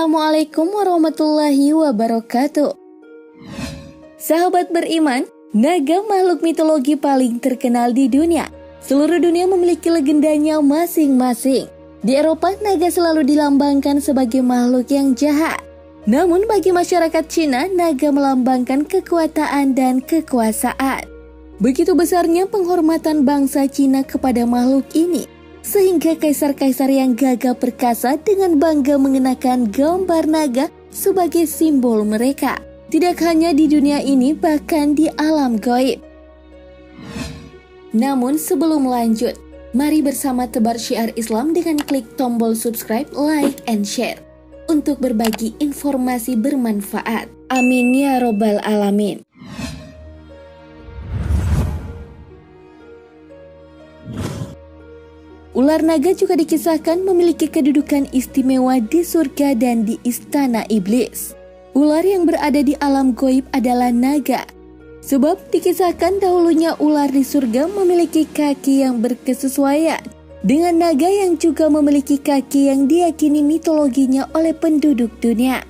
Assalamualaikum warahmatullahi wabarakatuh. Sahabat beriman, naga makhluk mitologi paling terkenal di dunia. Seluruh dunia memiliki legendanya masing-masing. Di Eropa, naga selalu dilambangkan sebagai makhluk yang jahat. Namun bagi masyarakat Cina, naga melambangkan kekuatan dan kekuasaan. Begitu besarnya penghormatan bangsa Cina kepada makhluk ini, sehingga kaisar-kaisar yang gagah perkasa dengan bangga mengenakan gambar naga sebagai simbol mereka. Tidak hanya di dunia ini, bahkan di alam gaib. Namun sebelum lanjut, mari bersama tebar syiar Islam dengan klik tombol subscribe, like, and share untuk berbagi informasi bermanfaat. Amin ya robbal alamin. Ular naga juga dikisahkan memiliki kedudukan istimewa di surga dan di istana iblis. Ular yang berada di alam gaib adalah naga. Sebab dikisahkan dahulunya ular di surga memiliki kaki yang berkesesuaian dengan naga yang juga memiliki kaki yang diyakini mitologinya oleh penduduk dunia.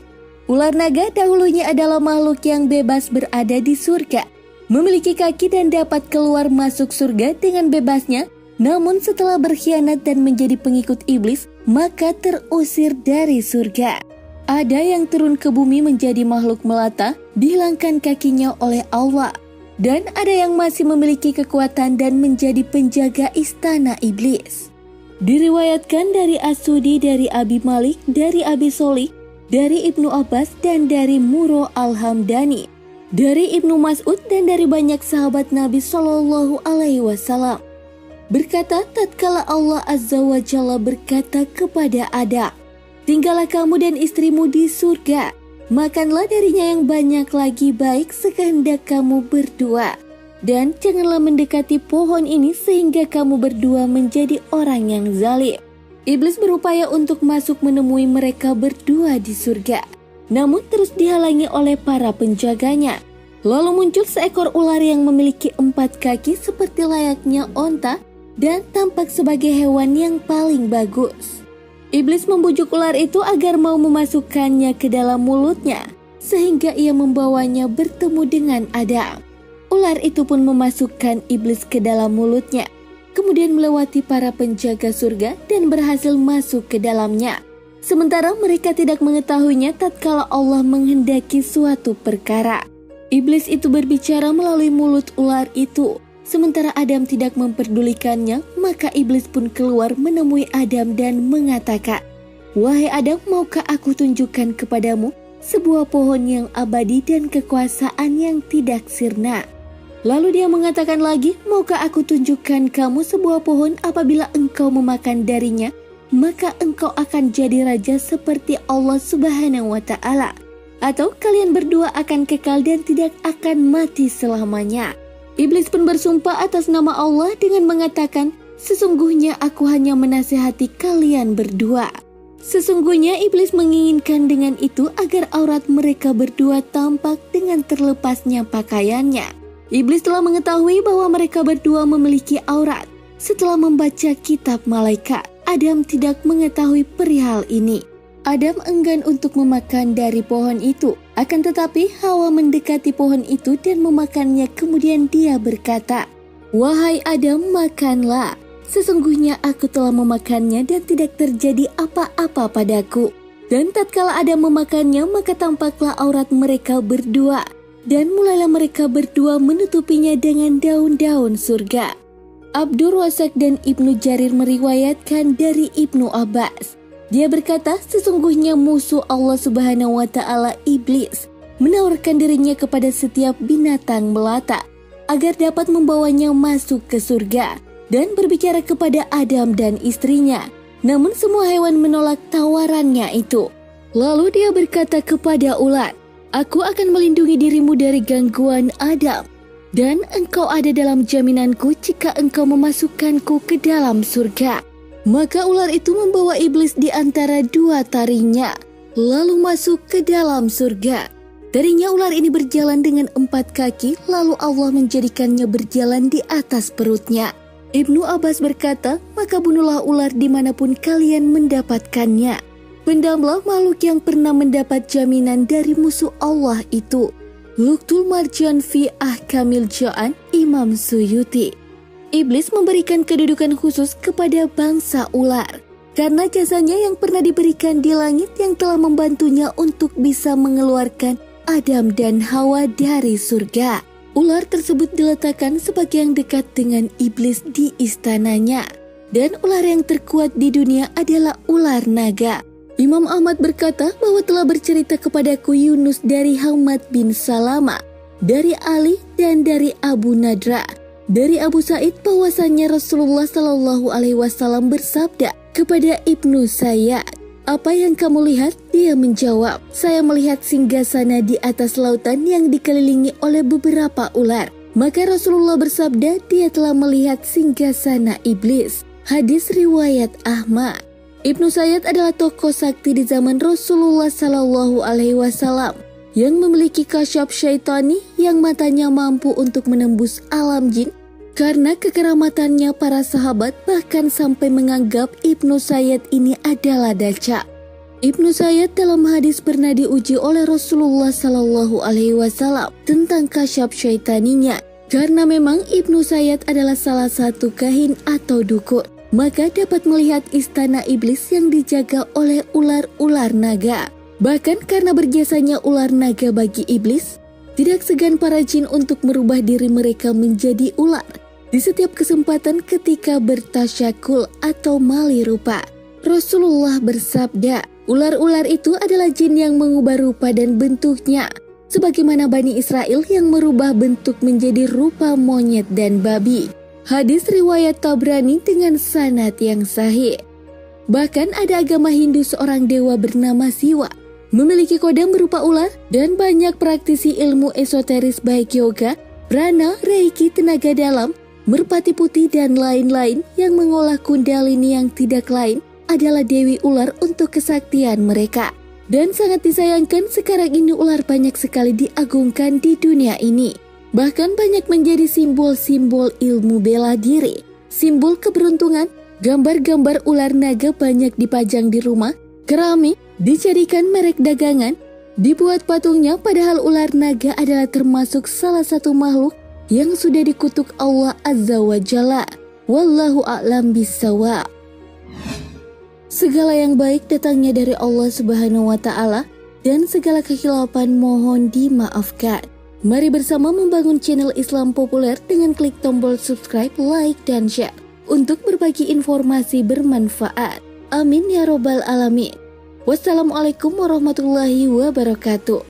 Ular naga dahulunya adalah makhluk yang bebas berada di surga, memiliki kaki dan dapat keluar masuk surga dengan bebasnya. Namun setelah berkhianat dan menjadi pengikut iblis, maka terusir dari surga. Ada yang turun ke bumi menjadi makhluk melata, dihilangkan kakinya oleh Allah. Dan ada yang masih memiliki kekuatan dan menjadi penjaga istana iblis. Diriwayatkan dari As-Sudi, dari Abi Malik, dari Abi Sholih, dari Ibnu Abbas, dan dari Muro Al-Hamdani, dari Ibnu Mas'ud, dan dari banyak sahabat Nabi Shallallahu Alaihi Wasallam. Berkata, tatkala Allah Azza wa Jalla berkata kepada Adam, tinggallah kamu dan istrimu di surga, makanlah darinya yang banyak lagi baik sekehendak kamu berdua, dan janganlah mendekati pohon ini sehingga kamu berdua menjadi orang yang zalim. Iblis berupaya untuk masuk menemui mereka berdua di surga, namun terus dihalangi oleh para penjaganya. Lalu muncul seekor ular yang memiliki 4 kaki seperti layaknya onta, dan tampak sebagai hewan yang paling bagus. Iblis membujuk ular itu agar mau memasukkannya ke dalam mulutnya, sehingga ia membawanya bertemu dengan Adam. Ular itu pun memasukkan iblis ke dalam mulutnya, kemudian melewati para penjaga surga dan berhasil masuk ke dalamnya. Sementara mereka tidak mengetahuinya tatkala Allah menghendaki suatu perkara. Iblis itu berbicara melalui mulut ular itu. Sementara Adam tidak memperdulikannya, maka iblis pun keluar menemui Adam dan mengatakan, wahai Adam, maukah aku tunjukkan kepadamu sebuah pohon yang abadi dan kekuasaan yang tidak sirna? Lalu dia mengatakan lagi, maukah aku tunjukkan kamu sebuah pohon apabila engkau memakan darinya, maka engkau akan jadi raja seperti Allah Subhanahu wa Ta'ala. Atau kalian berdua akan kekal dan tidak akan mati selamanya. Iblis pun bersumpah atas nama Allah dengan mengatakan, sesungguhnya aku hanya menasihati kalian berdua. Sesungguhnya iblis menginginkan dengan itu agar aurat mereka berdua tampak dengan terlepasnya pakaiannya. Iblis telah mengetahui bahwa mereka berdua memiliki aurat. Setelah membaca kitab malaikat, Adam tidak mengetahui perihal ini. Adam enggan untuk memakan dari pohon itu. Akan tetapi Hawa mendekati pohon itu dan memakannya, kemudian dia berkata, wahai Adam, makanlah. Sesungguhnya aku telah memakannya dan tidak terjadi apa-apa padaku. Dan tatkala Adam memakannya, maka tampaklah aurat mereka berdua. Dan mulailah mereka berdua menutupinya dengan daun-daun surga. Abdur Razak dan Ibnu Jarir meriwayatkan dari Ibnu Abbas. Dia berkata, sesungguhnya musuh Allah Subhanahu wa Ta'ala iblis menawarkan dirinya kepada setiap binatang melata agar dapat membawanya masuk ke surga dan berbicara kepada Adam dan istrinya. Namun semua hewan menolak tawarannya itu. Lalu dia berkata kepada ular, aku akan melindungi dirimu dari gangguan Adam, dan engkau ada dalam jaminanku jika engkau memasukkanku ke dalam surga. Maka ular itu membawa iblis di antara 2 taringnya, lalu masuk ke dalam surga. Darinya ular ini berjalan dengan 4 kaki, lalu Allah menjadikannya berjalan di atas perutnya. Ibnu Abbas berkata, maka bunuhlah ular dimanapun kalian mendapatkannya. Pendamlah makhluk yang pernah mendapat jaminan dari musuh Allah itu. Luqtul Marjan fi Ahkamil Ja'an, Imam Suyuti. Iblis memberikan kedudukan khusus kepada bangsa ular karena jasanya yang pernah diberikan di langit yang telah membantunya untuk bisa mengeluarkan Adam dan Hawa dari surga. Ular tersebut diletakkan sebagai yang dekat dengan iblis di istananya. Dan ular yang terkuat di dunia adalah ular naga. Imam Ahmad berkata bahwa telah bercerita kepadaku Yunus dari Hamad bin Salama, dari Ali dan dari Abu Nadra, dari Abu Sa'id bahwasannya Rasulullah Shallallahu Alaihi Wasallam bersabda kepada Ibnu Sayyad, "Apa yang kamu lihat?" Dia menjawab, "Saya melihat singgasana di atas lautan yang dikelilingi oleh beberapa ular." Maka Rasulullah bersabda, "Dia telah melihat singgasana iblis." Hadis riwayat Ahmad. Ibnu Sayyad adalah tokoh sakti di zaman Rasulullah Shallallahu Alaihi Wasallam yang memiliki kasyaf syaitani yang matanya mampu untuk menembus alam jin. Karena kekeramatannya, para sahabat bahkan sampai menganggap Ibnu Sayyad ini adalah dajjal. Ibnu Sayyad dalam hadis pernah diuji oleh Rasulullah Shallallahu Alaihi Wasallam tentang kasyaf syaitaninya. Karena memang Ibnu Sayyad adalah salah satu kahin atau dukun, maka dapat melihat istana iblis yang dijaga oleh ular-ular naga. Bahkan karena berjasanya ular naga bagi iblis, tidak segan para jin untuk merubah diri mereka menjadi ular di setiap kesempatan ketika bertasyakul atau mali rupa. Rasulullah bersabda, ular-ular itu adalah jin yang mengubah rupa dan bentuknya, sebagaimana Bani Israel yang merubah bentuk menjadi rupa monyet dan babi. Hadis riwayat Tabrani dengan sanad yang sahih. Bahkan ada agama Hindu seorang dewa bernama Siwa, memiliki kodam berupa ular, dan banyak praktisi ilmu esoteris baik yoga, prana, reiki, tenaga dalam, merpati putih dan lain-lain yang mengolah kundalini yang tidak lain adalah dewi ular untuk kesaktian mereka. Dan sangat disayangkan sekarang ini ular banyak sekali diagungkan di dunia ini. Bahkan banyak menjadi simbol-simbol ilmu bela diri, simbol keberuntungan. Gambar-gambar ular naga banyak dipajang di rumah, keramik, dijadikan merek dagangan, dibuat patungnya, padahal ular naga adalah termasuk salah satu makhluk yang sudah dikutuk Allah Azza wa Jalla. Wallahu a'lam bissawab. Segala yang baik datangnya dari Allah Subhanahu wa Ta'ala, dan segala kekhilafan mohon dimaafkan. Mari bersama membangun channel Islam Populer dengan klik tombol subscribe, like, dan share untuk berbagi informasi bermanfaat. Amin ya robbal alamin. Wassalamualaikum warahmatullahi wabarakatuh.